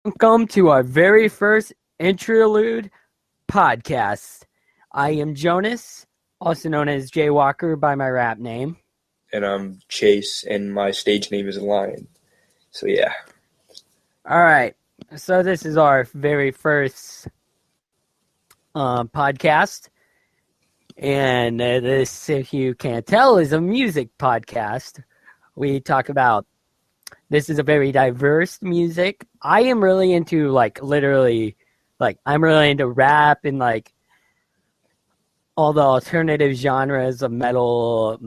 Welcome to our very first Interlude podcast. I am Jonas, also known as Jay Walker by my rap name. And I'm Chase, and my stage name is Lion. So yeah. All right, so this is our very first podcast, and this, if you can't tell, is a music podcast. We talk about. This is a very diverse music. I am really into I'm really into rap and all the alternative genres of metalcore,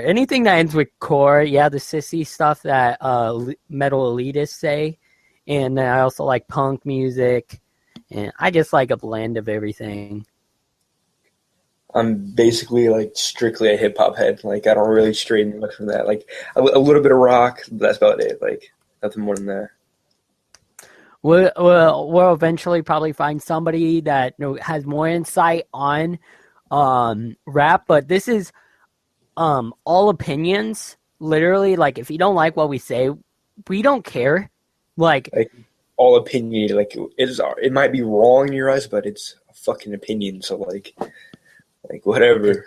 anything that ends with core. Yeah, the sissy stuff that metal elitists say, and then I also like punk music, and I just like a blend of everything. I'm basically strictly a hip hop head. I don't really stray much from that. A little bit of rock, but that's about it. Nothing more than that. We'll eventually probably find somebody that has more insight on rap, but this is all opinions. Literally, if you don't like what we say, we don't care. All opinion, it might be wrong in your eyes, but it's a fucking opinion. So whatever.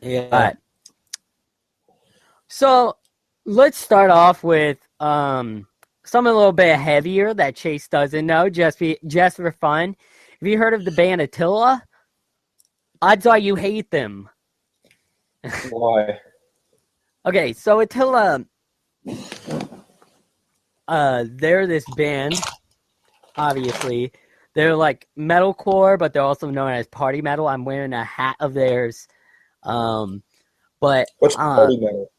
Yeah. So let's start off with something a little bit heavier that Chase doesn't know, just for fun. Have you heard of the band Attila? Odds are you hate them. Why? Okay, so Attila, they're this band, obviously. They're metalcore, but they're also known as party metal. I'm wearing a hat of theirs. But what's party metal?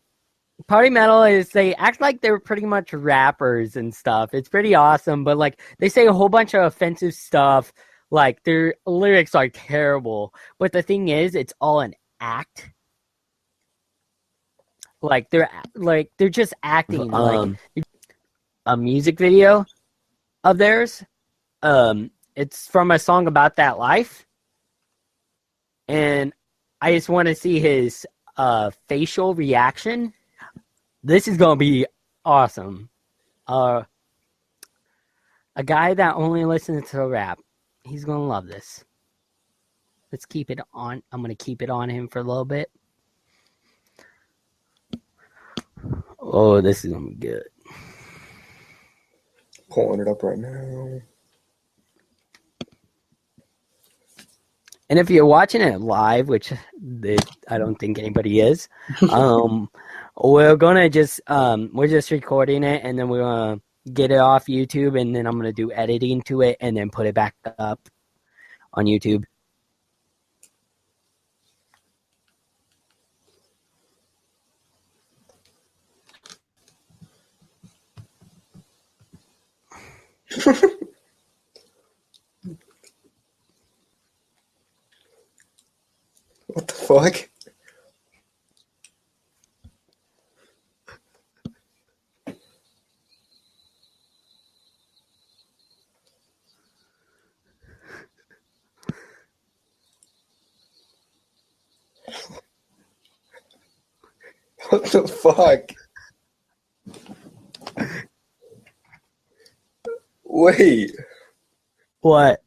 Party metal is they act like they're pretty much rappers and stuff. It's pretty awesome, but they say a whole bunch of offensive stuff. Their lyrics are terrible. But the thing is, it's all an act. They're just acting. A music video of theirs. It's from a song about that life. And I just want to see his facial reaction. This is going to be awesome. A guy that only listens to rap. He's going to love this. Let's keep it on. I'm going to keep it on him for a little bit. Oh, this is going to be good. Pulling it up right now. And if you're watching it live, which I don't think anybody is, we're just recording it, and then we're gonna get it off YouTube, and then I'm gonna do editing to it, and then put it back up on YouTube. What the fuck? What the fuck? Wait. What?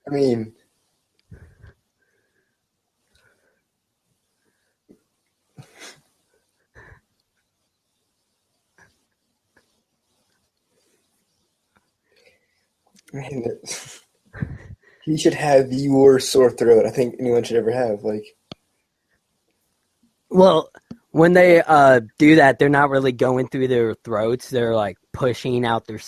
I mean, he should have the worst sore throat I think anyone should ever have. Well, when they do that, they're not really going through their throats. They're pushing out their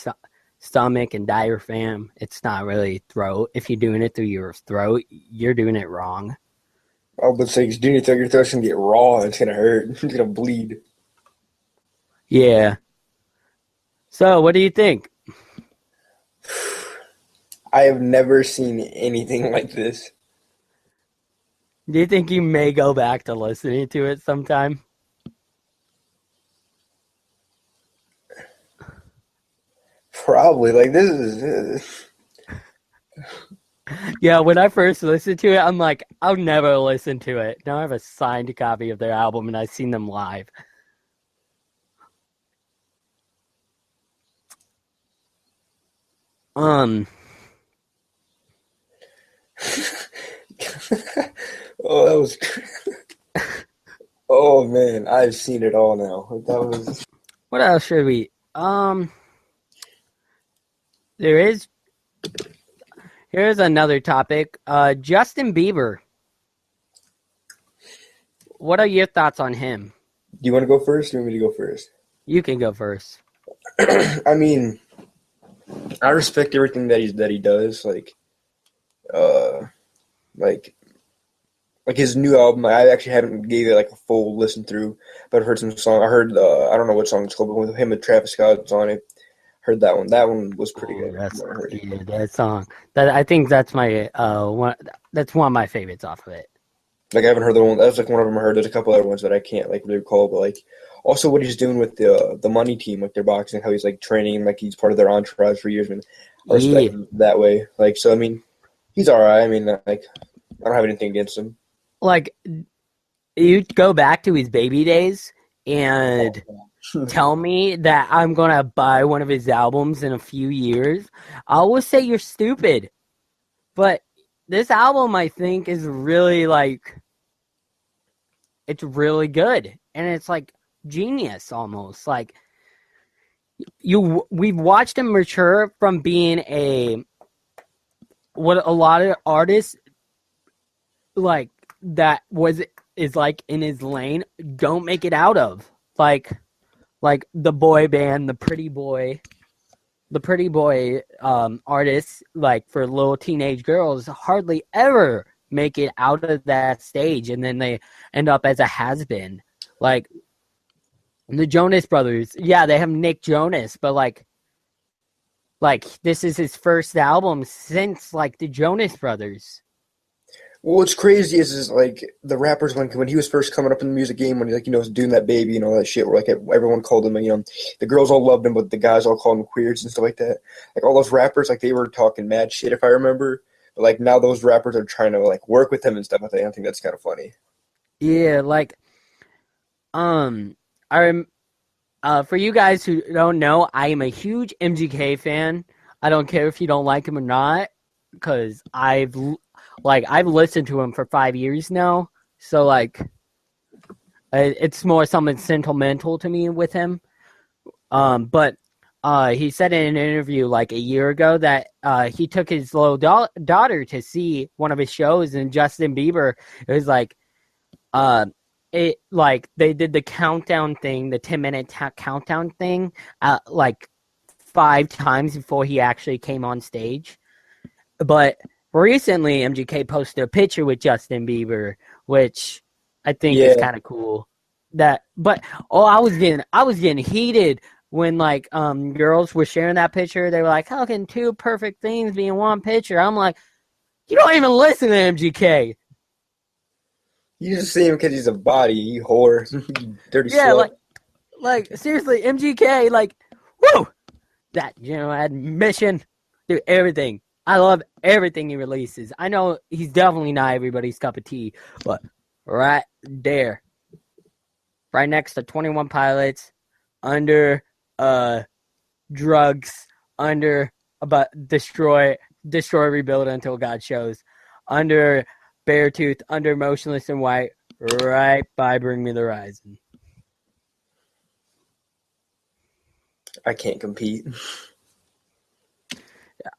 stomach and diaphragm. It's not really throat. If you're doing it through your throat, you're doing it wrong. Oh, but say, doing it through your throat's gonna get raw. And it's gonna hurt. It's gonna bleed. Yeah. So, what do you think? I have never seen anything like this. Do you think you may go back to listening to it sometime? Probably. This is... Yeah, when I first listened to it, I'm like, I'll never listen to it. Now I have a signed copy of their album, and I've seen them live. Um, Oh, that was. Oh man, I've seen it all now. That was. what else should we? There is. Here's another topic. Justin Bieber. What are your thoughts on him? Do you want to go first? Or you want me to go first? You can go first. I mean, I respect everything that he does. Uh, like his new album. I actually haven't gave it like a full listen through, but I've heard some song. I heard I don't know what song it's called, but with him and Travis Scott's on it. Heard that one. That one was pretty Oh, good. that song. That I think that's my one. That's one of my favorites off of it. Like I haven't heard the one. That's like one of them I heard. There's a couple other ones that I can't like really recall, but like also what he's doing with the money team, like their boxing, how he's like training, like he's part of their entourage for years. And I respect him that way. Like so, I mean, he's all right. I mean, like I don't have anything against him. Like you go back to his baby days and tell me that I'm gonna buy one of his albums in a few years, I will say you're stupid. But this album, I think, is really like it's really good, and it's like genius almost. Like we've watched him mature from being what a lot of artists like that is like in his lane don't make it out of. Like the boy band, the pretty boy artists, like for little teenage girls, hardly ever make it out of that stage, and then they end up as a has-been. Like the Jonas Brothers, yeah, they have Nick Jonas, but like this is his first album since like the Jonas Brothers. Well, what's crazy is like the rappers when he was first coming up in the music game, when he like was doing that baby and all that shit, where like everyone called him, the girls all loved him, but the guys all called him queers and stuff like that. Like all those rappers, like they were talking mad shit if I remember, but like now those rappers are trying to like work with him and stuff like that. I think that's kind of funny. Yeah, like for you guys who don't know, I am a huge MGK fan. I don't care if you don't like him or not, because I've listened to him for 5 years now, so like it's more something sentimental to me with him. But he said in an interview like a year ago that he took his little daughter to see one of his shows, and Justin Bieber, it was like it like they did the countdown thing, the 10-minute countdown thing, like 5 times before he actually came on stage. But recently, MGK posted a picture with Justin Bieber, which I think is kind of cool. I was getting heated when like girls were sharing that picture. They were like, "How can 2 perfect things be in one picture?" I'm like, "You don't even listen to MGK." You just see him because he's a body, you whore, you dirty slut. Yeah, like seriously, MGK, like, woo, that admission, dude, everything. I love everything he releases. I know he's definitely not everybody's cup of tea, but right there, right next to 21 Pilots, under drugs, under about destroy, rebuild until God shows, under Beartooth, under Motionless in White, right by Bring Me the Horizon. I can't compete.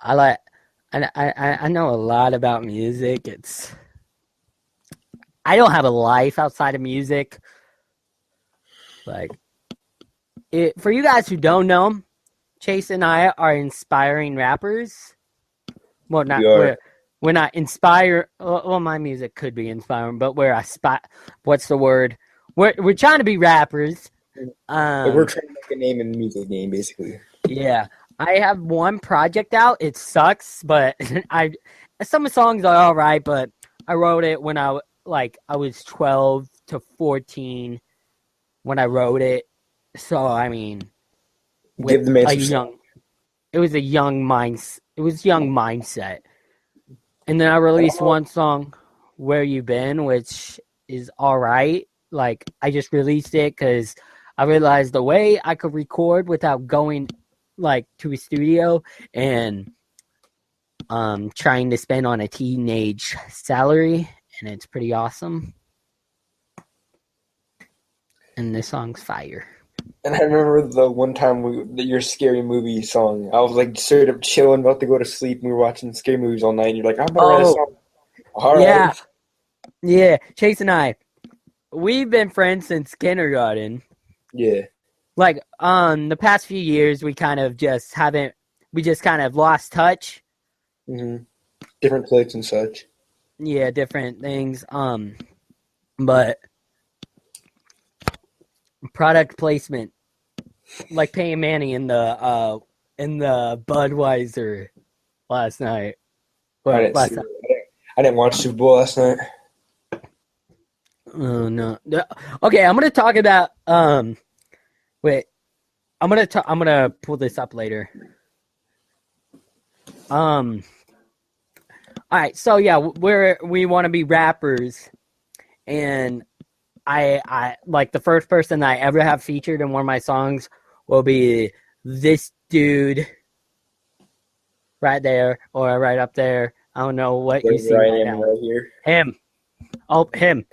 I know a lot about music. I don't have a life outside of music. Like, for you guys who don't know, Chase and I are inspiring rappers. Well, we're not inspired. Well, my music could be inspiring, but what's the word? We're trying to be rappers. We're trying to make a name in the music game, basically. Yeah. I have one project out. It sucks, but some songs are all right, but I wrote it when I was 12 to 14 when I wrote it. So, I mean, give the man it was young mindset. And then I released one song, Where You Been, which is all right. Like, I just released it because I realized the way I could record without going like to a studio and trying to spend on a teenage salary, and it's pretty awesome. And this song's fire. And I remember the one time your scary movie song. I was like straight up chilling, about to go to sleep. And we were watching scary movies all night. And you're like, I'm gonna write a Oh, song. All yeah. right. Yeah. Chase and I, we've been friends since kindergarten. Yeah. Like, the past few years, we kind of just haven't, we just kind of lost touch. Different clicks and such. Yeah, different things. But product placement, like Peyton Manning in the Budweiser last night. I Well, didn't last see. night. I didn't watch Super Bowl last night. Oh no. Okay, I'm gonna talk about wait. I'm gonna pull this up later. All right, so yeah, we want to be rappers, and I like the first person I ever have featured in one of my songs will be this dude right there or right up there. I don't know what you see Where right I am now. right here. Him. Oh, him.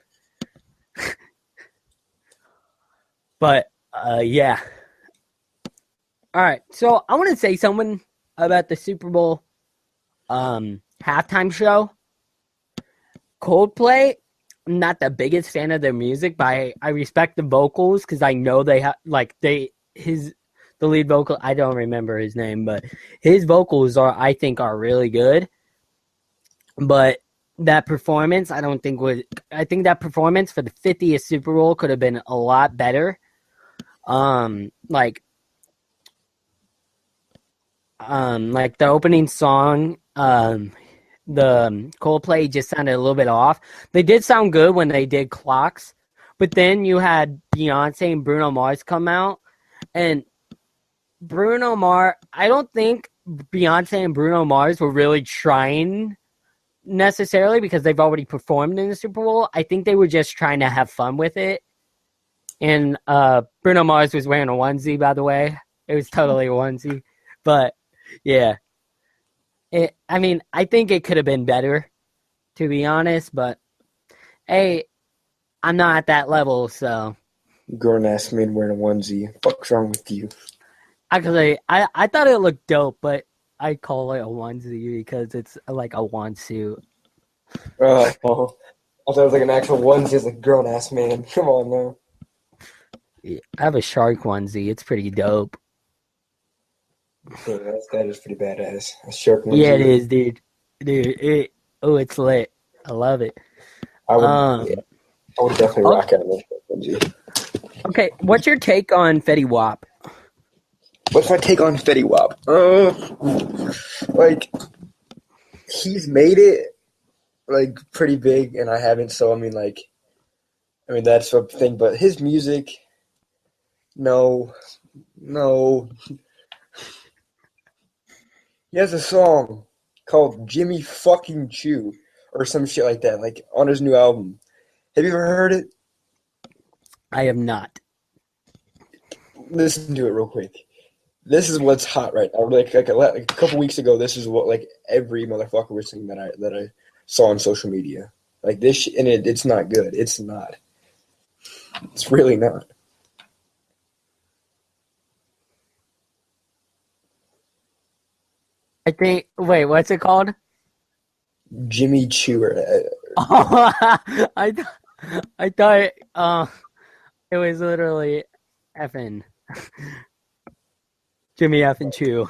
But yeah. All right, so I want to say something about the Super Bowl halftime show. Coldplay, I'm not the biggest fan of their music, but I respect the vocals because I know they have the lead vocal. I don't remember his name, but his vocals I think are really good. But that performance, I don't think was. I think that performance for the 50th Super Bowl could have been a lot better. Like the opening song, the Coldplay just sounded a little bit off. They did sound good when they did Clocks, but then you had Beyonce and Bruno Mars come out, and I don't think Beyonce and Bruno Mars were really trying necessarily because they've already performed in the Super Bowl. I think they were just trying to have fun with it. And Bruno Mars was wearing a onesie, by the way. It was totally a onesie. But yeah. I think it could have been better, to be honest, but hey, I'm not at that level, so Grown ass man wearing a onesie. What's wrong with you? actually I thought it looked dope, but I call it a onesie because it's like a onesuit. Oh, well, I thought it was like an actual onesie. It's like grown ass man. Come on now. Yeah, I have a shark onesie. It's pretty dope. Dang, that is pretty badass. A shark Yeah, it onesie. is, dude. It's lit. I love it. I would, yeah, Um, I would definitely okay, rock out a shark onesie. okay, what's your take on Fetty Wap? What's my take on Fetty Wap? Like he's made it like pretty big, and I haven't. So I mean that's a thing. But his music, no, no. He has a song called Jimmy Fucking Chew or some shit like that, like on his new album. Have you ever heard it? I am not. Listen to it real quick. This is what's hot right now. Like a couple weeks ago, this is what like every motherfucker was saying that I saw on social media. Like this, and it's not good. It's not. It's really not. I think. Wait, what's it called? Jimmy Chewer. Oh, I thought it was literally effing Jimmy effing Chew.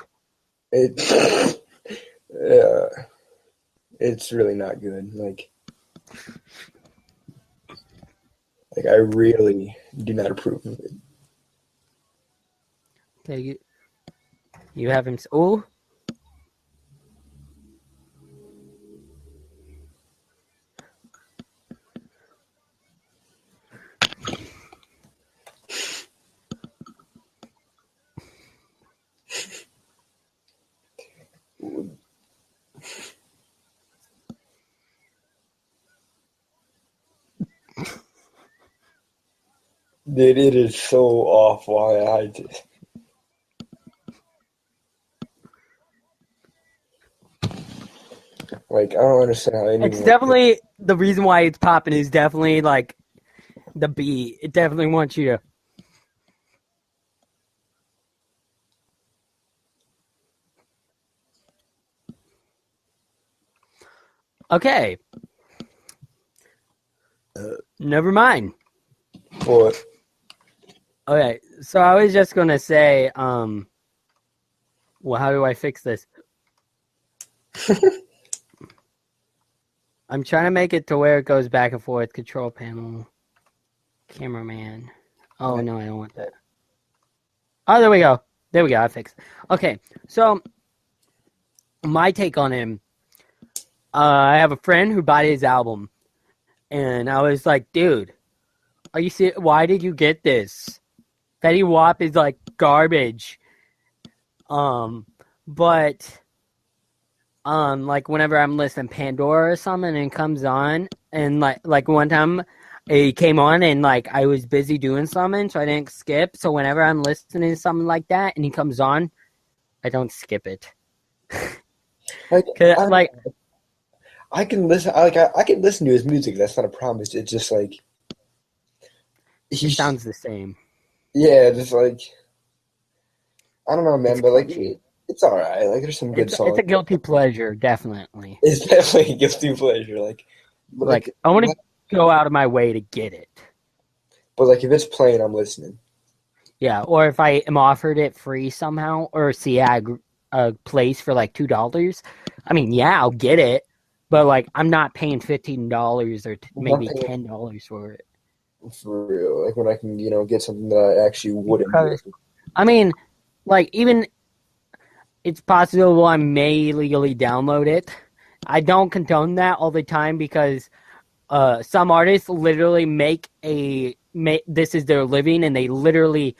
It, uh, it's really not good. Like I really do not approve of it. Okay, you have him. Oh, Dude, it is so awful. I just Like, I don't understand how It's anyone definitely the reason why it's popping is definitely like the beat. It definitely wants you to. Okay. Never mind. what? Okay, so I was just gonna say, well, how do I fix this? I'm trying to make it to where it goes back and forth. Control panel, cameraman. Oh no, I don't want that. Oh, there we go. There we go. I fixed it. Okay, so my take on him. I have a friend who bought his album, and I was like, dude, are you serious? Why did you get this? Fetty Wap is like garbage. But like whenever I'm listening Pandora or something and it comes on, and like one time it came on and like I was busy doing something, so I didn't skip. So whenever I'm listening to something like that and he comes on, I don't skip it. Like, 'Cause, like I can listen. I can listen to his music. That's not a problem. It's just like it sounds the same. yeah, just like I don't know, man. It's But like, catchy. it's all right. Like, there's some good It's songs. a guilty pleasure, definitely. It's definitely a guilty pleasure. Like, but Like I want to go out of my way to get it. if it's playing, I'm listening. Yeah, or if I am offered it free somehow, or see a place for like $2, I mean, yeah, I'll get it, but like I'm not paying $15 or I'm not maybe paying $10 for it. for real. Like when I can, get something that I actually wouldn't do. Because I mean, like even it's possible I may legally download it. I don't condone that all the time because some artists literally this is their living and they literally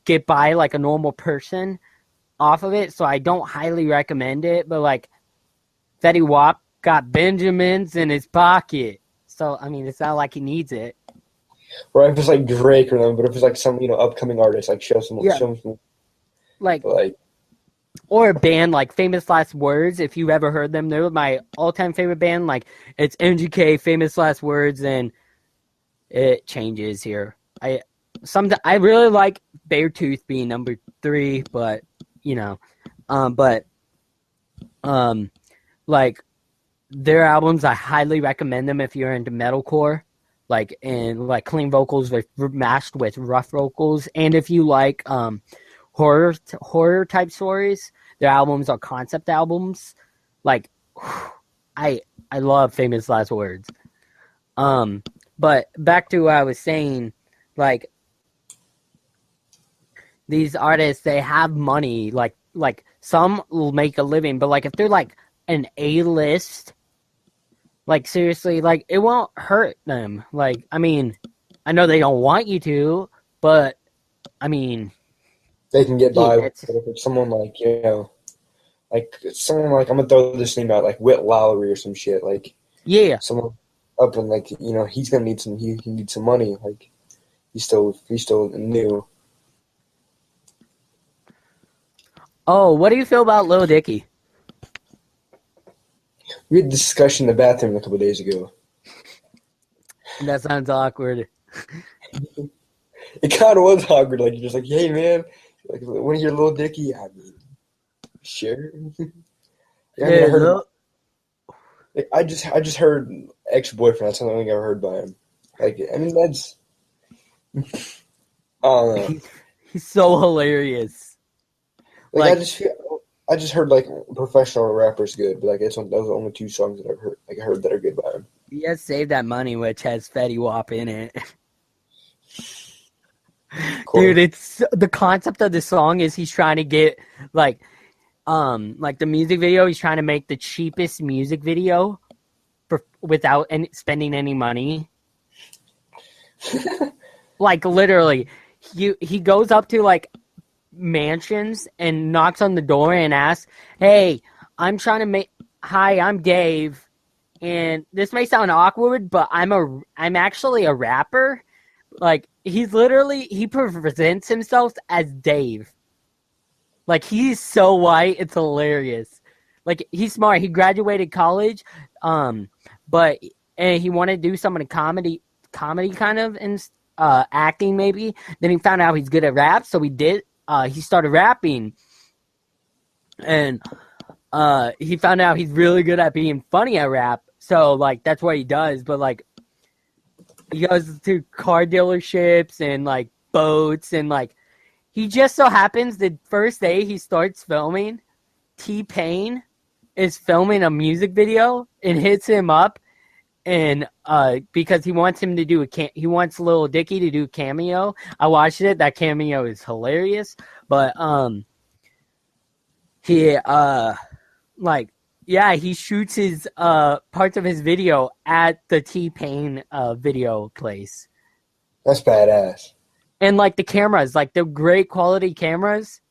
get by like a normal person off of it, so I don't highly recommend it. But like Fetty Wap got Benjamins in his pocket, so I mean it's not like he needs it. Or if it's like Drake or them, but if it's like some upcoming artist, like show some, Yeah, like like or a band like Famous Last Words. If you've ever heard them, they're my all-time favorite band. Like it's MGK, Famous Last Words, and it changes here. I really like Beartooth being number 3, but but like their albums, I highly recommend them if you're into metalcore, like and like clean vocals with mashed with rough vocals, and if you like horror type stories, their albums are concept albums. Like I love Famous Last Words. But back to what I was saying, like these artists, they have money, like some will make a living, but like if they're like an A-list, like seriously, like it won't hurt them. Like I mean, I know they don't want you to, but I mean, they can get yeah, by. But if it's someone like someone like I'm gonna throw this name out, like Whit Lowry or some shit, like yeah. someone up and like he's gonna need some he needs some money. Like he's still new. Oh, what do you feel about Lil Dicky? We had a discussion in the bathroom a couple of days ago. That sounds awkward. It kind of was awkward. Like you're just like, hey man, like when you hear Lil Dicky, I mean, sure. I mean, I heard. Like, I just heard ex-boyfriend. That's the only thing I ever heard by him. Like I mean that's. I don't know. He's so hilarious. Like I just heard like professional rappers good, but like those are the only 2 songs that I heard that are good by him. He has Save That Money, which has Fetty Wap in it. Cool. Dude, it's the concept of the song is he's trying to get like the music video. He's trying to make the cheapest music video without spending any money. Like literally, he goes up to like mansions and knocks on the door and asks, "Hey, I'm trying to make. Hi, I'm Dave, and this may sound awkward, but I'm actually a rapper." Like he presents himself as Dave. Like he's so white, it's hilarious. like he's smart. He graduated college, but and he wanted to do some of the comedy kind of and acting maybe. Then he found out he's good at rap, so he started rapping, and he found out he's really good at being funny at rap. So like that's what he does. But like he goes to car dealerships and like boats and like he just so happens the first day he starts filming, T-Pain is filming a music video and hits him up and because he wants him to do he wants Lil Dicky to do a cameo. I watched it. That cameo is hilarious. But he he shoots his parts of his video at the T-Pain video place. That's badass. And like the cameras, like the great quality cameras,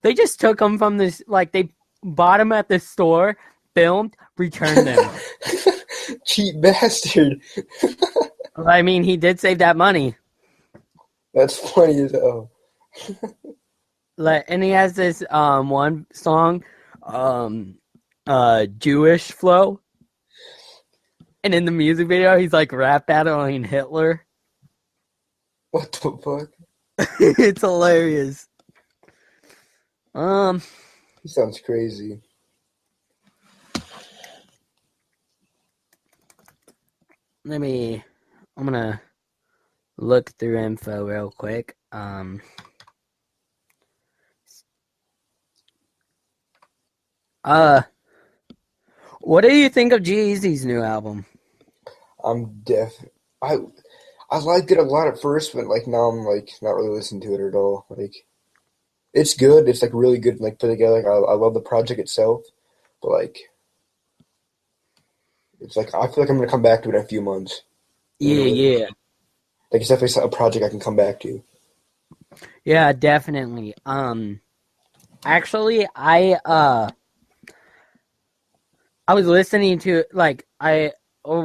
they just took them from this, like they bought them at the store, filmed, returned them. Cheap bastard. I mean, he did save that money. That's funny as hell. And he has this one song, Jewish flow. And in the music video, he's like rap battling Hitler. What the fuck? It's hilarious. He sounds crazy. I'm gonna look through info real quick. What do you think of G-Eazy's new album? I'm deaf. I liked it a lot at first, but like now I'm like not really listening to it at all. Like it's good. It's like really good, like put together. Like, I love the project itself, but like it's like I feel like I'm gonna come back to it in a few months. Yeah. Like it's definitely a project I can come back to. Yeah, definitely. Actually, I was listening to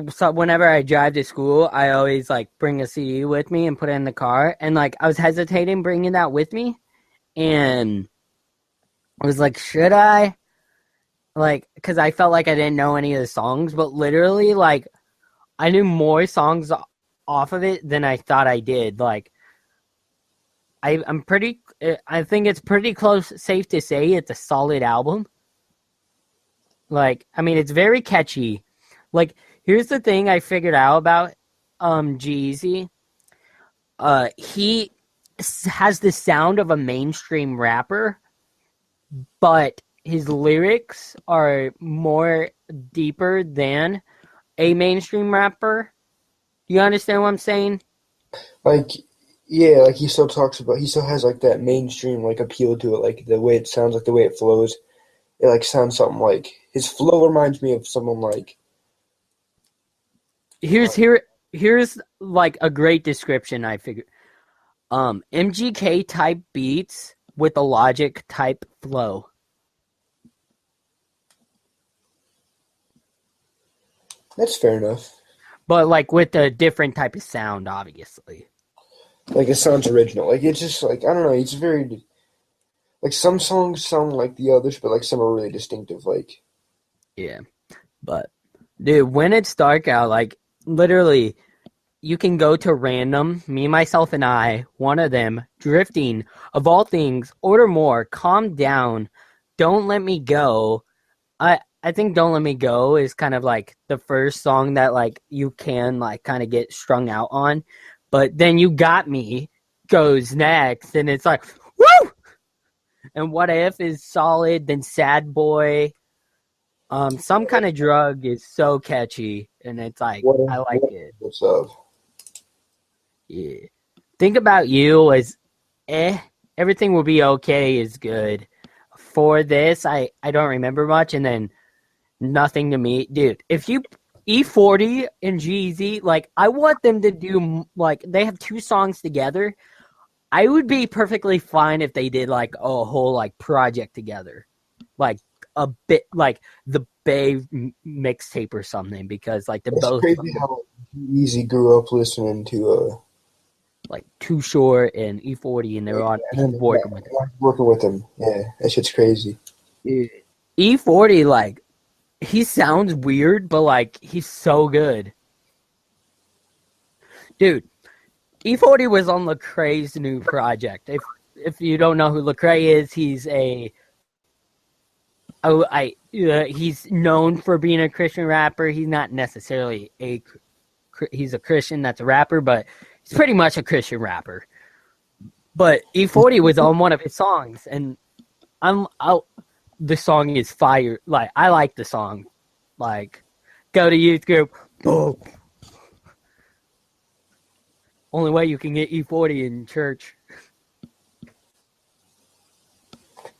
so whenever I drive to school, I always like bring a CD with me and put it in the car. And like I was hesitating bringing that with me, and I was like, should I? Like, because I felt like I didn't know any of the songs, but literally, like, I knew more songs off of it than I thought I did. Like, I think it's pretty close, safe to say it's a solid album. Like, I mean, it's very catchy. Like, here's the thing I figured out about G-Eazy. He has the sound of a mainstream rapper, but his lyrics are more deeper than a mainstream rapper. You understand what I'm saying? Like, yeah, like he still has like that mainstream like appeal to it, like the way it sounds, like the way it flows. It like sounds something like his flow reminds me of someone like. Here's like a great description I figured. MGK type beats with a Logic type flow. That's fair enough. But like with a different type of sound, obviously. Like it sounds original. Like it's just like I don't know. It's very like some songs sound like the others, but like some are really distinctive. Like yeah, but dude, when it's dark out, like literally, you can go to random. Me, myself, and I. One of them drifting. Of all things, order more. Calm down. Don't let me go. I think Don't Let Me Go is kind of like the first song that like you can like kind of get strung out on. But then You Got Me goes next and it's like, woo! And What If is solid, then Sad Boy. Some Kind of Drug is so catchy and it's like I like it. What's up? Yeah. Think About You is Everything Will Be Okay is good. For This, I don't remember much, and then Nothing to Me. Dude, if you E40 and G-Eazy, like I want them to do like they have 2 songs together. I would be perfectly fine if they did like a whole like project together. Like a bit like the Bay mixtape or something because like It's crazy how G-Eazy grew up listening to like Too Short and E40 and they're on working with him. Working with him. Yeah, that shit's crazy. Yeah. E40, like, he sounds weird, but, like, he's so good. Dude, E40 was on Lecrae's new project. If you don't know who Lecrae is, he's known for being a Christian rapper. He's not necessarily he's a Christian that's a rapper, but he's pretty much a Christian rapper. But E40 was on one of his songs, and the song is fire. Like, I like the song. Like, go to youth group. Boom. Only way you can get E40 in church.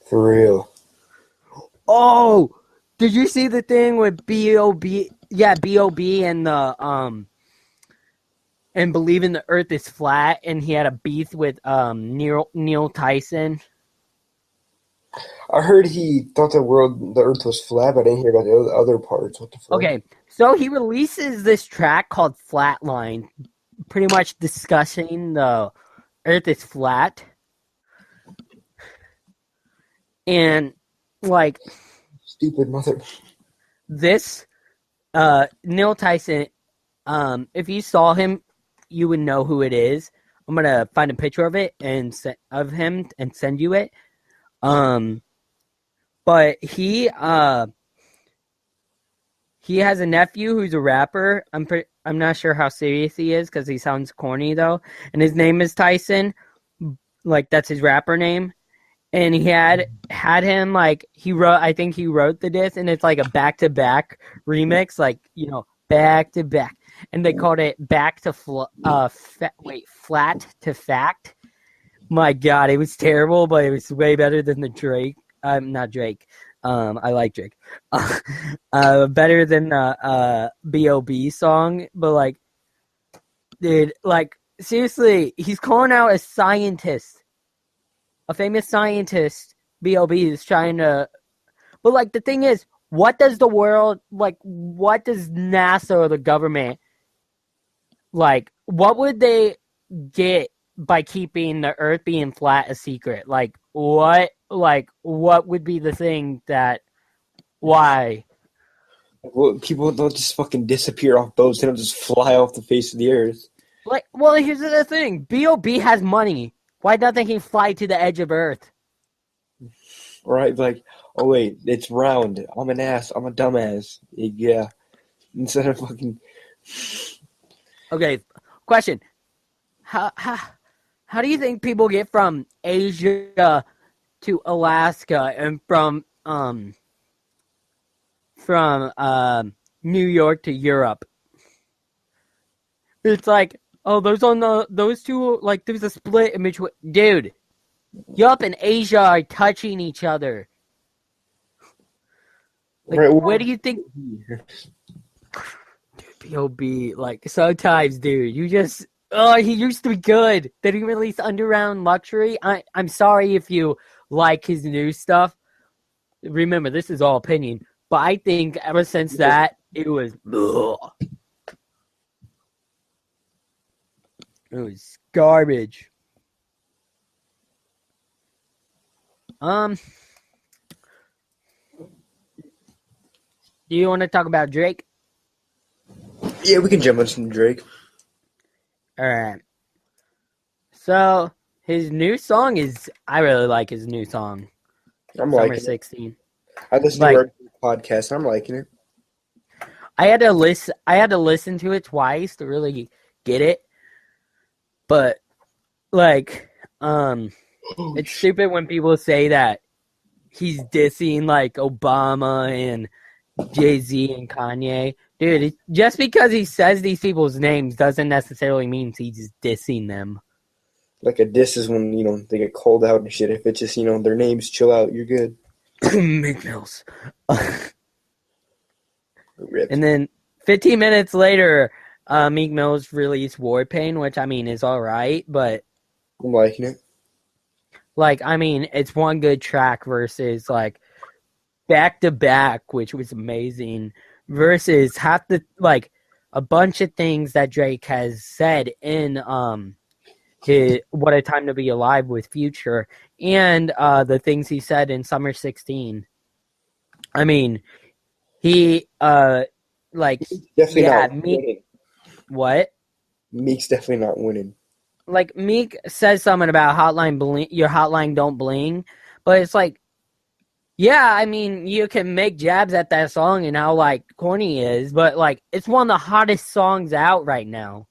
For real. Oh, did you see the thing with B.O.B? Yeah, B.O.B and the and believing the Earth is flat, and he had a beef with Neil Tyson. I heard he thought the Earth was flat, but I didn't hear about the other parts. What the fuck? Okay, so he releases this track called Flatline, pretty much discussing the Earth is flat, and like Stupid mother. this, Neil Tyson. If you saw him, you would know who it is. I'm gonna find a picture of it and of him and send you it. But he has a nephew who's a rapper. I'm not sure how serious he is because he sounds corny though. And his name is Tyson. Like, that's his rapper name. And he had him, like, I think he wrote the diss, and it's like a back-to-back remix, like, back-to-back. And they called it Flat to Fact. My God, it was terrible, but it was way better than the Drake. Not Drake. I like Drake. Better than the B.O.B song, but, like, dude, like, seriously, he's calling out a scientist. A famous scientist, B.O.B, is trying to... But, like, the thing is, what does NASA or the government, like, what would they get by keeping the Earth being flat a secret? Like, what would be the thing that... Why? Well, people don't just fucking disappear off boats. They don't just fly off the face of the earth. Like, well, here's the thing. B.O.B has money. Why doesn't he fly to the edge of Earth? Right? Like, oh wait, it's round. I'm an ass. I'm a dumbass. Yeah. Instead of fucking... Okay, question. How do you think people get from Asia to Alaska and from New York to Europe? It's like, oh, those two, like, there's a split in between. Dude, Europe and Asia are touching each other. Like, Right, well, where do you think... B.O.B, like, sometimes, dude, you just... Oh, he used to be good. Did he release Underground Luxury? I'm sorry if you like his new stuff. Remember, this is all opinion. But I think ever since that, it was... Ugh. It was garbage. Do you want to talk about Drake? Yeah, we can jump on some Drake. Alright. So, his new song is... I really like his new song. I'm Summer liking 16. it. I listened Like, to our podcast, and I'm liking it. I had to listen to it twice to really get it. But, like, it's stupid when people say that he's dissing, like, Obama and Jay-Z and Kanye. Dude, just because he says these people's names doesn't necessarily mean he's dissing them. Like, a diss is when, they get called out and shit. If it's just, their names, chill out, you're good. Meek Mills. Rip. And then 15 minutes later, Meek Mills released War Pain, which, I mean, is alright, but... I'm liking it. Like, I mean, it's one good track versus, like, Back to Back, which was amazing, versus a bunch of things that Drake has said in his What a Time to Be Alive with Future, and the things he said in Summer 16. I mean, he like Definitely yeah, not Meek winning. what? Meek's definitely not winning. Like Meek says something about hotline bling, your hotline don't bling, but it's like yeah, I mean, you can make jabs at that song and how like corny it is, but like it's one of the hottest songs out right now.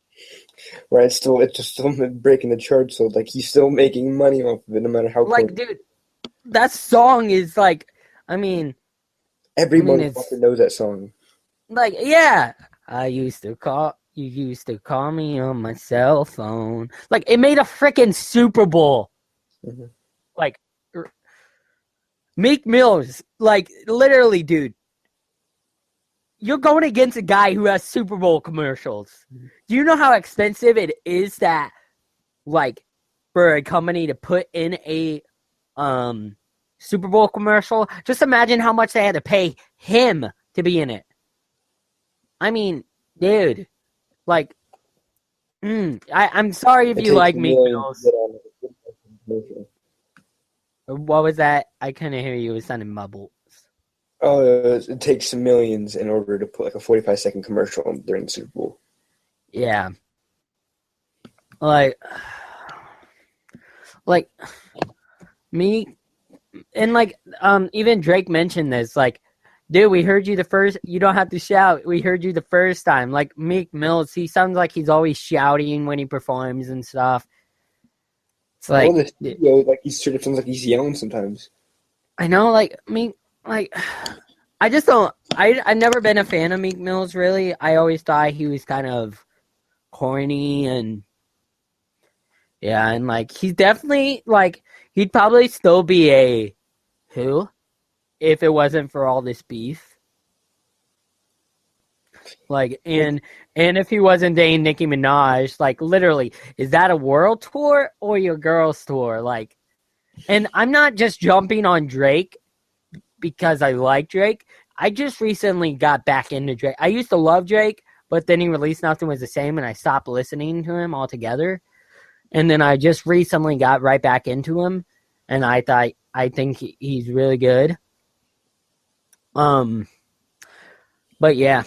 Right? It's just still breaking the charts, so like he's still making money off of it, no matter how Like, corny. dude, that song is like, I mean, Every I mean, motherfucker it's knows that song. like, yeah, you used to call me on my cell phone. Like, it made a freaking Super Bowl. Mhm. Like, Meek Mills, like, literally, dude, you're going against a guy who has Super Bowl commercials. Do you know how expensive it is that, like, for a company to put in a Super Bowl commercial? Just imagine how much they had to pay him to be in it. I mean, dude, like, I'm sorry if It you takes like Meek millions to Mills. get on a commercial. What was that? I couldn't hear you. It was sounding mumbled. Oh, it takes millions in order to put like a 45-second commercial during the Super Bowl. Yeah, like, like me and like even Drake mentioned this. Like, dude, we heard you the first. You don't have to shout. We heard you the first time. Like Meek Mills, he sounds like he's always shouting when he performs and stuff. It's Well, in like, the studio, like he's sort of sounds like he's yelling sometimes. I know, like Meek, like I just don't. I've never been a fan of Meek Mills. Really, I always thought he was kind of corny and yeah, and like he's definitely like he'd probably still be a who if it wasn't for all this beef. Like and if he wasn't dating Nicki Minaj, like literally, is that a world tour or your girls tour? Like, and I'm not just jumping on Drake because I like Drake. I just recently got back into Drake. I used to love Drake, but then he released Nothing Was the Same, and I stopped listening to him altogether. And then I just recently got right back into him, and I think he's really good. Um, but yeah,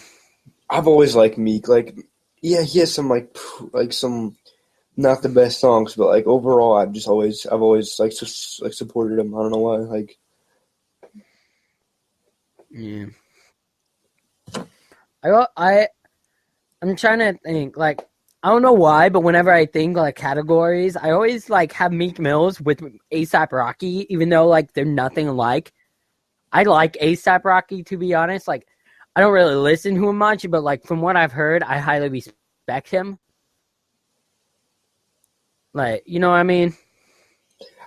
I've always liked Meek. Like, yeah, he has some like some not the best songs, but like overall, I've always like like supported him. I don't know why. Like, yeah. I I'm trying to think like I don't know why, but whenever I think like categories, I always like have Meek Mills with ASAP Rocky, even though like they're nothing alike. I like ASAP Rocky to be honest. Like I don't really listen to him much, but like from what I've heard, I highly respect him. Like you know what I mean?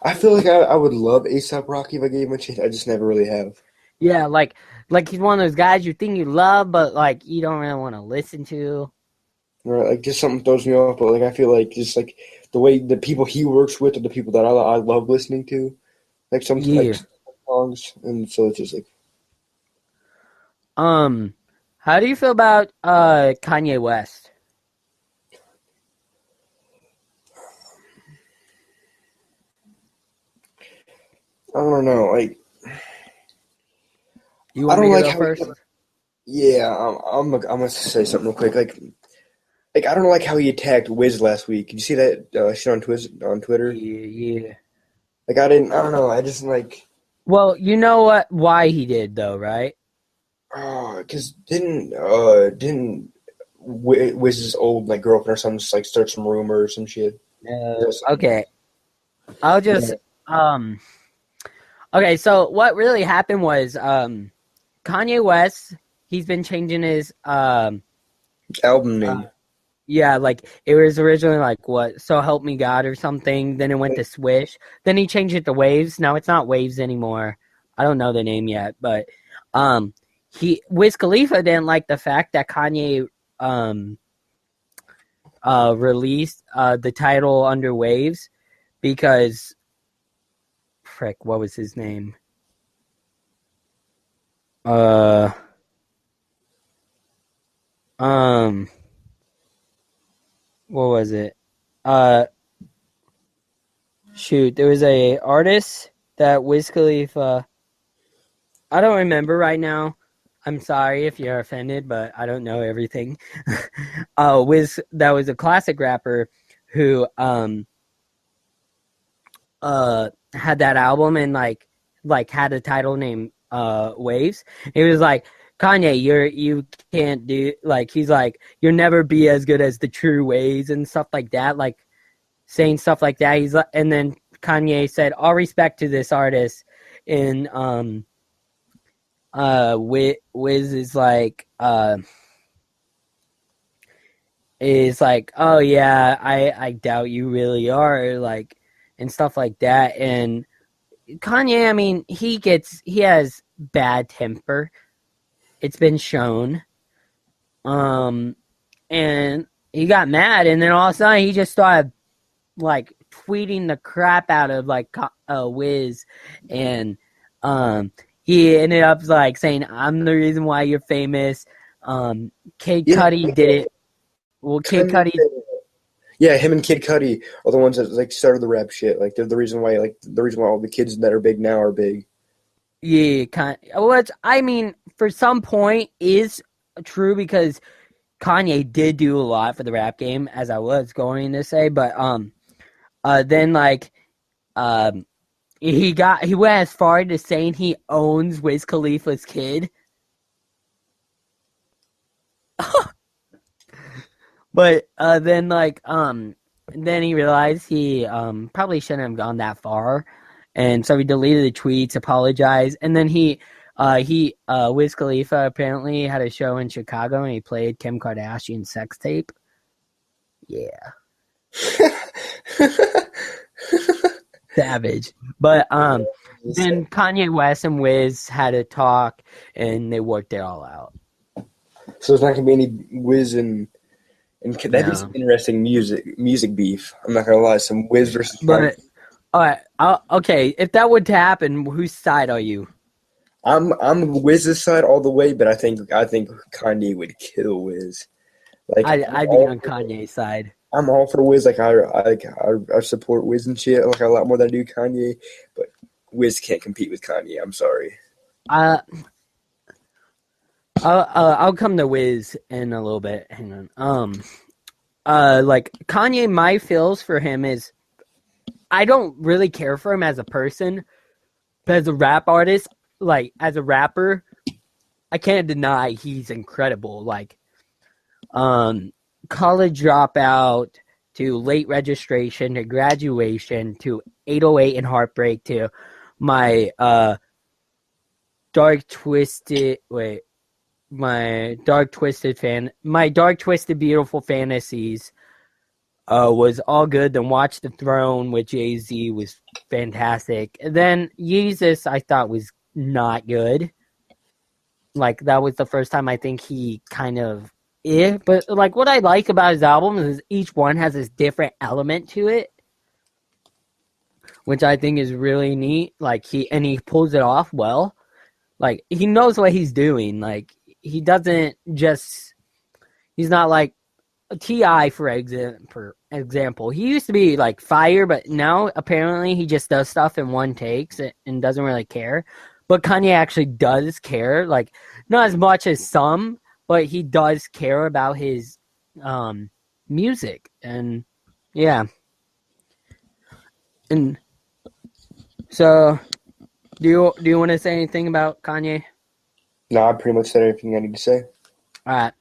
I feel like I would love ASAP Rocky if I gave him a chance. I just never really have. Yeah, like he's one of those guys you think you love, but like you don't really want to listen to. Right, like just something throws me off, but like I feel like just like the way the people he works with are the people that I love listening to. Like some like Yeah. songs, and so it's just like Um, how do you feel about Kanye West? I don't know. Like You I want me don't to like go how he. first? Yeah, I'm gonna say something real quick. Like I don't like how he attacked Wiz last week. Did you see that shit on Twitter? Yeah, yeah. Like I didn't. I don't know. I just like. Well, you know what? Why he did though, right? Cause didn't Wiz's old like girlfriend or something just like start some rumor or some shit? Okay. I'll just Yeah, um. Okay, so what really happened was Kanye West. He's been changing his album uh name. yeah, like it was originally like what So Help Me God or something. Then it went to Swish. Then he changed it to Waves. Now it's not Waves anymore. I don't know the name yet, but um, he Wiz Khalifa didn't like the fact that Kanye um released the title under Waves because frick, what was his name? Uh, um, what was it? Uh, shoot, there was a artist that Wiz Khalifa I don't remember right now. I'm sorry if you're offended, but I don't know everything. Wiz, that was a classic rapper who had that album and like had a title named Waves. He was like, Kanye, you can't do, like, he's like, you'll never be as good as the true Waves and stuff like that, like saying stuff like that. He's like, and then Kanye said, all respect to this artist, and Wiz is like, oh yeah, I doubt you really are, like, and stuff like that. And Kanye, I mean, he has bad temper. It's been shown. And he got mad, and then all of a sudden he just started like tweeting the crap out of like Wiz, and he ended up like saying, "I'm the reason why you're famous." Kid Yeah, Cudi did it. Well, Kid Kanye, Cudi, yeah, him and Kid Cudi are the ones that like started the rap shit. Like they're the reason why all the kids that are big now are big. yeah, which I mean, for some point is true because Kanye did do a lot for the rap game, as I was going to say, but then like um he went as far to saying he owns Wiz Khalifa's kid. But then he realized he probably shouldn't have gone that far, and so he deleted the tweets, apologized, and then Wiz Khalifa apparently had a show in Chicago and he played Kim Kardashian's sex tape. Yeah, savage. But then Kanye West and Wiz had a talk and they worked it all out. So there's not gonna be any Wiz and that'd be some No. interesting music beef. I'm not gonna lie, some Wiz versus Kanye. But all right, okay. If that were to happen, whose side are you? I'm Wiz's side all the way, but I think Kanye would kill Wiz. Like I'd be on Kanye's side. I'm all for Wiz. Like I support Wiz and shit like a lot more than I do Kanye, but Wiz can't compete with Kanye. I'm sorry. Uh, I'll come to Wiz in a little bit. Hang on. Like Kanye, my feels for him is I don't really care for him as a person, but as a rap artist, like as a rapper, I can't deny he's incredible. Like, college dropout to late registration to graduation to 808 and heartbreak to my dark twisted wait my dark twisted beautiful fantasies was all good. Then Watch the Throne with Jay-Z was fantastic. And then Yeezus I thought was not good. Like that was the first time I think he kind of but like what I like about his albums is each one has this different element to it, which I think is really neat. Like he pulls it off well. Like he knows what he's doing. Like he doesn't just he's not like T.I. for example. He used to be like fire, but now apparently he just does stuff in one takes and doesn't really care. But Kanye actually does care, like not as much as some, but he does care about his music. And yeah. And so do you want to say anything about Kanye? No, I pretty much said everything I need to say. All right.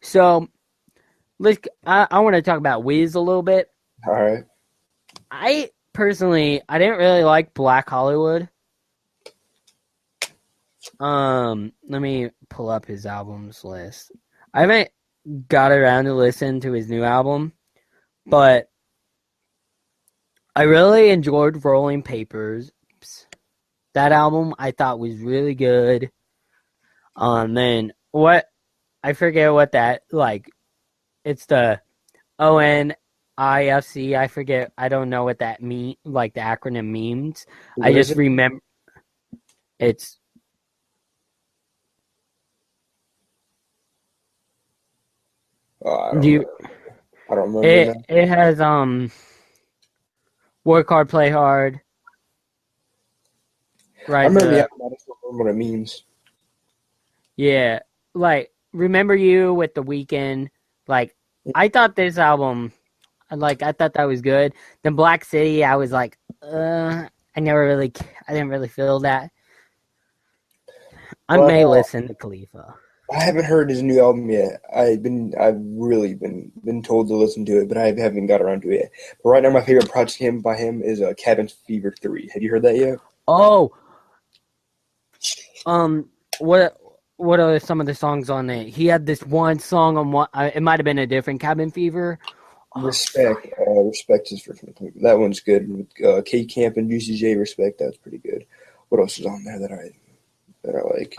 So I want to talk about Wiz a little bit. All right. I personally didn't really like Black Hollywood. Let me pull up his albums list. I haven't got around to listen to his new album, but I really enjoyed Rolling Papers. That album I thought was really good. Then what I forget what that like. It's the ONIFC. I forget. I don't know what that like the acronym means. What I is just it? remember it's. I Do don't you? know. I don't remember now. It has work hard, play hard. I Right. remember the album. I just don't what it means. Yeah, like Remember You with The Weeknd. Like I thought this album, I thought that was good. Then Black City, I was like, I didn't really feel that. I Well, may listen to Khalifa. I haven't heard his new album yet. I've really been told to listen to it, but I haven't got around to it yet. But right now, my favorite project by him is Cabin Fever 3. Have you heard that yet? Oh, um, what what are some of the songs on it? He had this one song on one. It might have been a different Cabin Fever. Oh, Respect, Respect is for that one's good. With K Camp and Juicy J, Respect, that's pretty good. What else is on there that I like?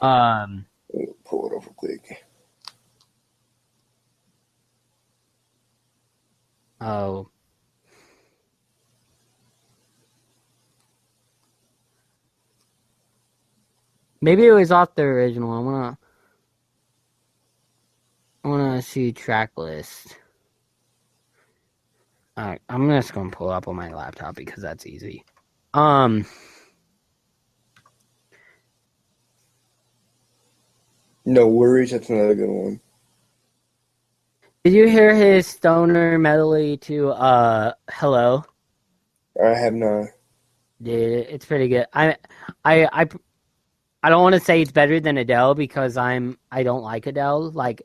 Let me pull it up real quick. oh, maybe it was off the original. I wanna see track list. All right, I'm just gonna pull up on my laptop because that's easy. Um, No Worries, that's another good one. did you hear his stoner medley to Hello? I have not. Dude, it's pretty good. I, I, I don't want to say it's better than Adele because I don't like Adele. Like,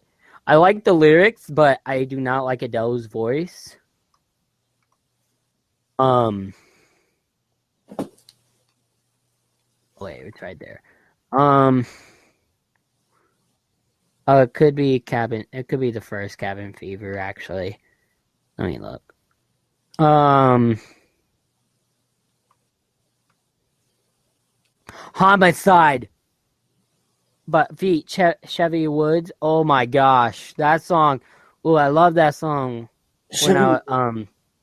I like the lyrics, but I do not like Adele's voice. Um, Wait, it's right there. Um, it could be Cabin. It could be the first Cabin Fever, actually. Let me look. Homicide. But feat Chevy Woods. Oh my gosh, that song. Oh, I love that song. When Chevy,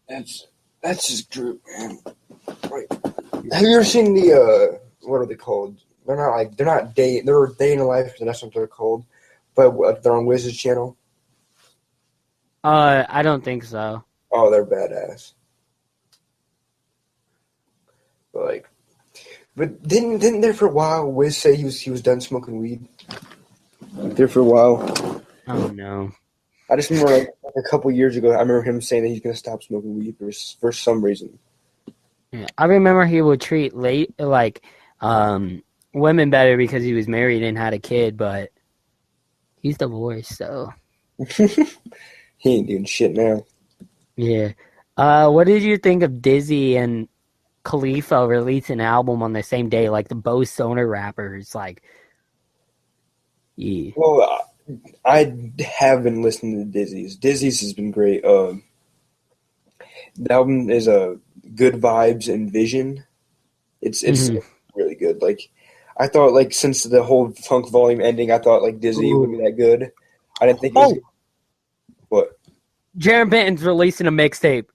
I that's his group, man. Right. Have you ever seen the what are they called? They're Day in the Life, that's what they're called. But they're on Wiz's channel. I don't think so. Oh, they're badass. But didn't there for a while Wiz say he was done smoking weed? There for a while. Oh no. I just remember like a couple years ago, I remember him saying that he's gonna stop smoking weed for some reason. Yeah, I remember he would treat women better because he was married and had a kid, but he's divorced, so He ain't doing shit now. yeah. What did you think of Dizzy and Khalifa releasing an album on the same day, like the both stoner rappers? Like, yeah. Well, I have been listening to Dizzy's. Dizzy's has been great. The album is a Good Vibes and Vision. It's Mm-hmm. really good. Like I thought, like since the whole Funk Volume ending, I thought like Dizzy would be that good. I didn't think it was. What? Jaron Benton's releasing a mixtape.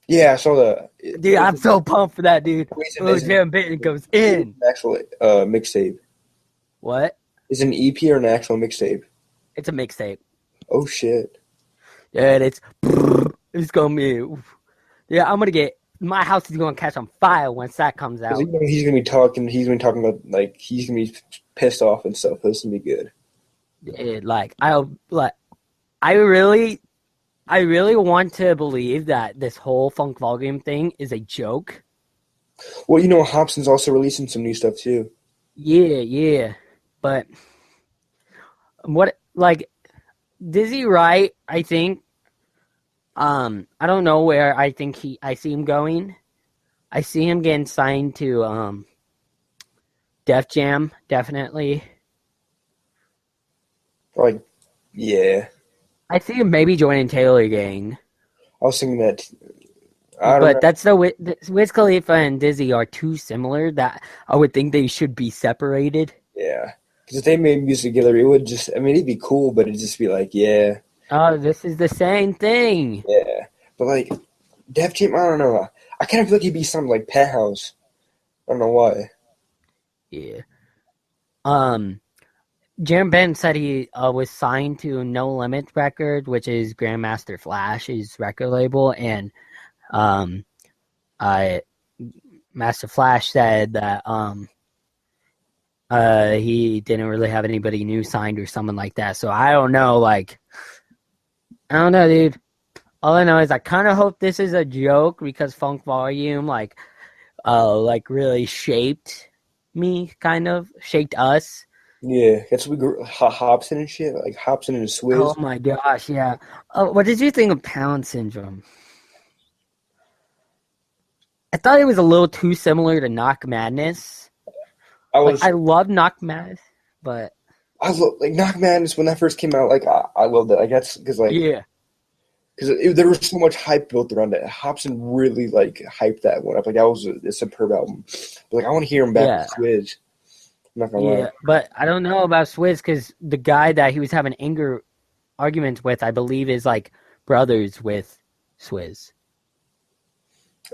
Yeah, I saw that. Dude, I'm so pumped for that, dude. Is Jaron Benton goes in. an actual mixtape. What? Is it an EP or an actual mixtape? It's a mixtape. Oh shit! Dude, it's gonna be. Yeah, I'm gonna get. My house is gonna catch on fire once that comes out. He's gonna be talking. He's gonna be talking about like he's gonna be pissed off and stuff. This gonna be good. Dude, I really want to believe that this whole Funk Volume thing is a joke. Well, Hopsin's also releasing some new stuff too. Yeah, but Dizzy Wright, I think. I don't know where I see him going. I see him getting signed to Def Jam, definitely. Like, yeah, I see him maybe joining Taylor Gang. I was thinking that. I don't know. But that's Wiz Khalifa and Dizzy are too similar that I would think they should be separated. Yeah, because if they made music together, it would just. I mean, it'd be cool, but it'd just be like, yeah, Oh, this is the same thing. yeah. But like, Def Jam, I don't know. I kind of feel like he'd be something like Penthouse. I don't know why. Yeah. Jaron Benton said he was signed to No Limits Record, which is Grandmaster Flash's record label, and Master Flash said that he didn't really have anybody new signed or something like that. So I don't know. Like, I don't know, dude. All I know is I kind of hope this is a joke because Funk Volume like really shaped me, kind of shaped us. Yeah, that's what we grew Hopsin and shit, like Hopsin and Oh Swizz. my gosh, yeah. What did you think of Pound Syndrome? I thought it was a little too similar to Knock Madness. I Like was I love Knock Madness, but I love like Knock Madness when that first came out. Like I loved it. Like that's yeah, there was so much hype built around it. Hobson really like hyped that one up. Like that was a superb album. But like I want to hear him back with yeah, Swizz. I'm not gonna lie. yeah. But I don't know about Swizz because the guy that he was having anger arguments with, I believe, is like brothers with Swizz.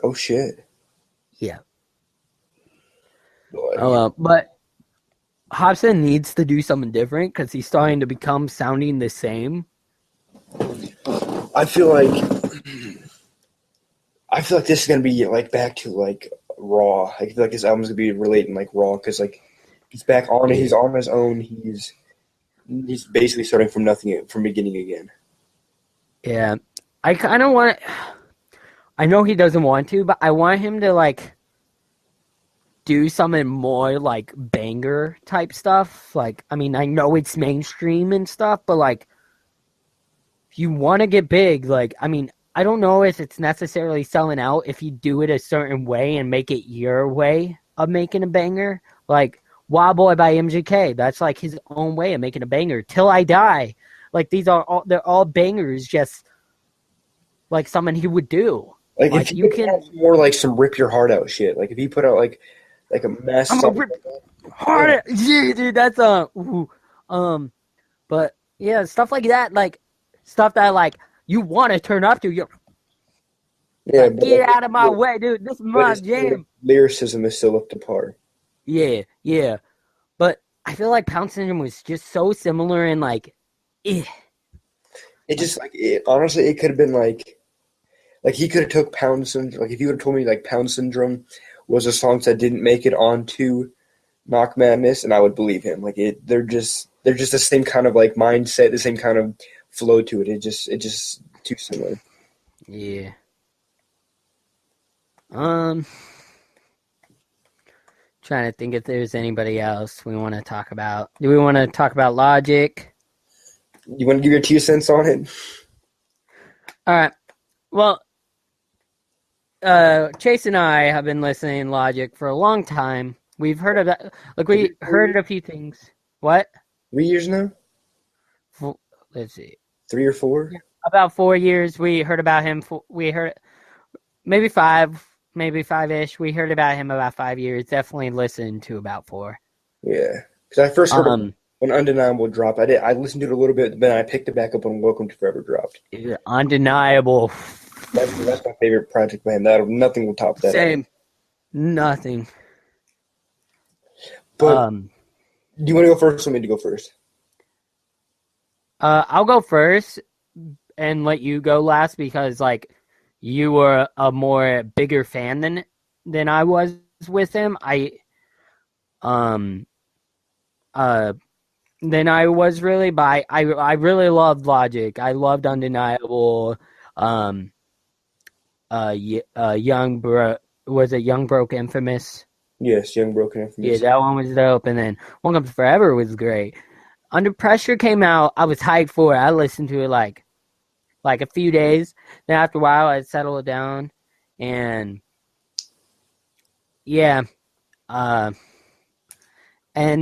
Oh shit. Yeah. Boy. Oh, but Hobson needs to do something different because he's starting to become sounding the same. I feel like this is gonna be like back to like raw. I feel like his album's gonna be relating like raw because like he's back on it. Yeah. He's on his own. He's basically starting from nothing from beginning again. Yeah. I kind of want. I know he doesn't want to, but I want him to like do something more like banger type stuff. Like, I mean, I know it's mainstream and stuff, but like, if you want to get big, like, I mean, I don't know if it's necessarily selling out if you do it a certain way and make it your way of making a banger. Like, Wild Boy by MGK, that's like his own way of making a banger. Till I Die, like they're all bangers, just like something he would do. Like Like if he you put can, out more like some rip your heart out shit. Like if he put out like a mess I'm something gonna rip like that. harder, yeah, dude. That's but yeah, stuff like that, like stuff that like you want to turn up to. You're Yeah, like, but get like out of my way, dude. This is but my his jam. lyricism is still up to par. Yeah, yeah. But I feel like Pound Syndrome was just so similar and eh, It like just honestly it could have been like he could have took Pound Syndrome. Like if you would have told me like Pound Syndrome was a song that didn't make it onto Knock Madness, and I would believe him. Like they're just the same kind of like mindset, the same kind of flow to it. It just too similar. yeah. Um, trying to think if there's anybody else we want to talk about. Do we want to talk about Logic? You want to give your 2 cents on it? All right. Well, Chase and I have been listening to Logic for a long time. We've heard of that. Like we heard a few things. What? 3 years now? Let's see. 3 or 4? About 4 years. We heard about him. We heard maybe maybe five-ish. We heard about him about 5 years. Definitely listened to about 4. Yeah, because I first heard it when Undeniable dropped. I listened to it a little bit, then I picked it back up when Welcome to Forever dropped. Undeniable. That's my favorite project by him. Nothing will top that. Same. Nothing. But do you want to go first or me to go first? I'll go first and let you go last because like you were a more bigger fan than I was with him. Than I was really, but I really loved Logic. I loved Undeniable. Young Broke Infamous? Yes, Young Broken Infamous. Yeah, that one was dope. And then Welcome to Forever was great. Under Pressure came out. I was hyped for it. I listened to it like a few days. Then after a while, I settled it down, and yeah, and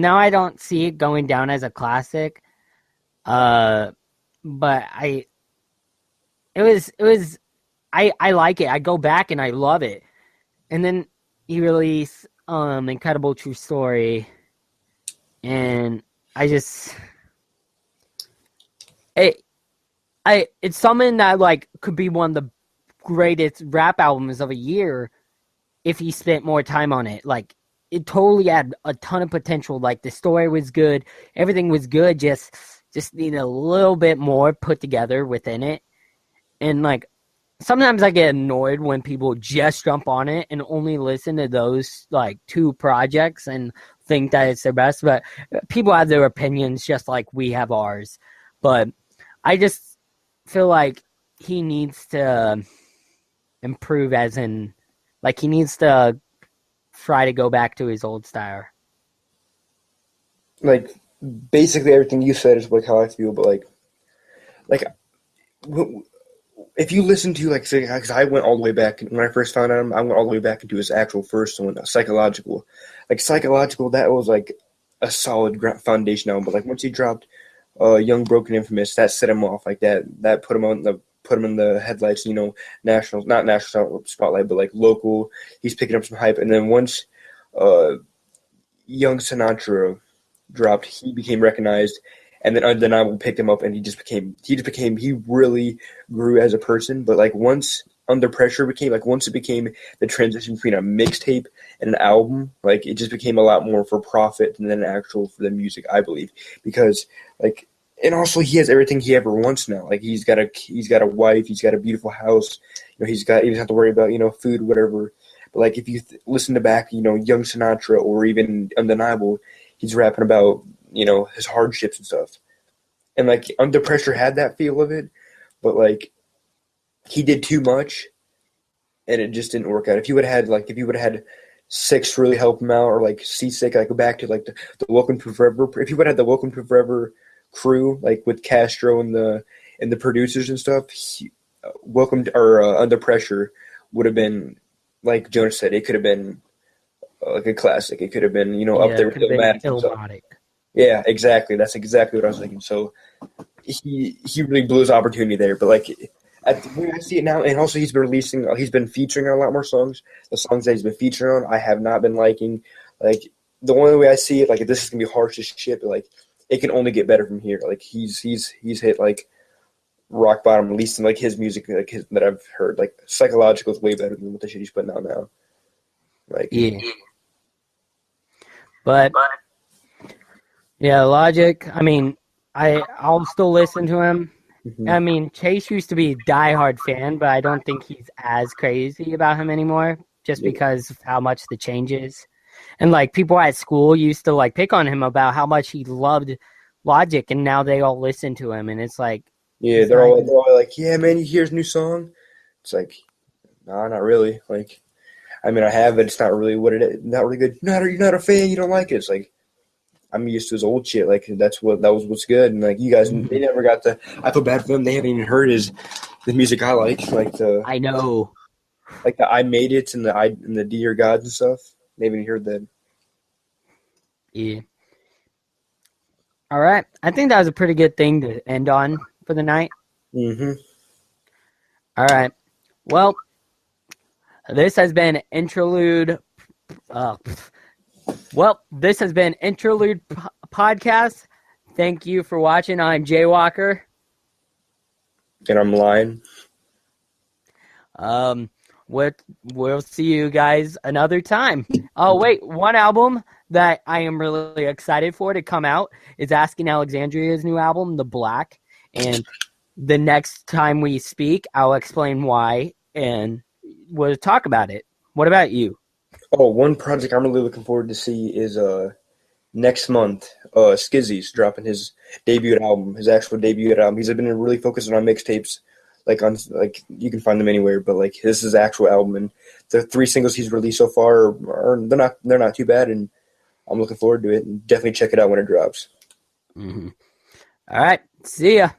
now I don't see it going down as a classic. But I like it. I go back and I love it. And then he released Incredible True Story, and it's something that like could be one of the greatest rap albums of a year if he spent more time on it. Like it totally had a ton of potential. Like the story was good, everything was good, just needed a little bit more put together within it. And like sometimes I get annoyed when people just jump on it and only listen to those like 2 projects and think that it's their best. But people have their opinions just like we have ours. But I just feel like he needs to improve, as in, like, he needs to try to go back to his old style. Like basically everything you said is like how I feel, but like if you listen to like, because I went all the way back when I first found out him, I went all the way back into his actual first one, Psychological. Like Psychological, that was like a solid foundation album. But like once he dropped Young, Broken, Infamous, that set him off like that. That put him in the headlights. You know, not national spotlight, but like local. He's picking up some hype. And then once Young Sinatra dropped, he became recognized. And then Undeniable picked him up, and he really grew as a person. But like once Under Pressure once it became the transition between a mixtape and an album, like it just became a lot more for profit than an actual for the music, I believe. Because like, and also he has everything he ever wants now. Like he's got a wife, he's got a beautiful house, you know, he doesn't have to worry about, you know, food, whatever. But like if you listen to back, you know, Young Sinatra or even Undeniable, he's rapping about, you know, his hardships and stuff. And like Under Pressure had that feel of it, but like he did too much and it just didn't work out. If you would have had 6 really help him out, or like C6, I go back to like the Welcome to Forever. If you would have had the Welcome to Forever crew, like with Castro and the producers and stuff, Under Pressure would have been, like Jonas said, it could have been like a classic. It could have been, you know, up there with Illmatic. Yeah, exactly. That's exactly what I was thinking. So he really blew his opportunity there. But like when I see it now, and also he's been featuring on a lot more songs. The songs that he's been featuring on, I have not been liking. Like the only way I see it, like this is gonna be harsh as shit, but like it can only get better from here. Like he's hit like rock bottom, at least in like his music, that I've heard. Like Psychological is way better than what the shit he's putting out now. Like yeah, but. Yeah, Logic. I mean, I'll still listen to him. Mm-hmm. I mean, Chase used to be a diehard fan, but I don't think he's as crazy about him anymore, just because of how much the changes. And like people at school used to like pick on him about how much he loved Logic, and now they all listen to him, and it's like, yeah, they're all like, yeah, man, you hear his new song? It's like, nah, not really. Like, I mean, I have it. It's not really what it is. Not really good. You're not a fan. You don't like it. It's like, I'm used to his old shit. Like that was what's good. And like you guys, they never got to. I feel bad for them. They haven't even heard the music I like. I know. Like the I Made It and the Dear Gods and stuff. They haven't even heard that. Yeah. All right. I think that was a pretty good thing to end on for the night. Mm-hmm. All right. Well, this has been Interlude. This has been Interlude Podcast. Thank you for watching. I'm Jay Walker. And I'm lying. We'll see you guys another time. Oh, wait. One album that I am really excited for to come out is Asking Alexandria's new album, The Black. And the next time we speak, I'll explain why and we'll talk about it. What about you? Oh, one project I'm really looking forward to see is next month. Skizzy's dropping his actual debut album. He's been really focusing on mixtapes, like you can find them anywhere, but like this is his actual album, and the 3 singles he's released so far they're not too bad, and I'm looking forward to it. And definitely check it out when it drops. Mm-hmm. All right, see ya.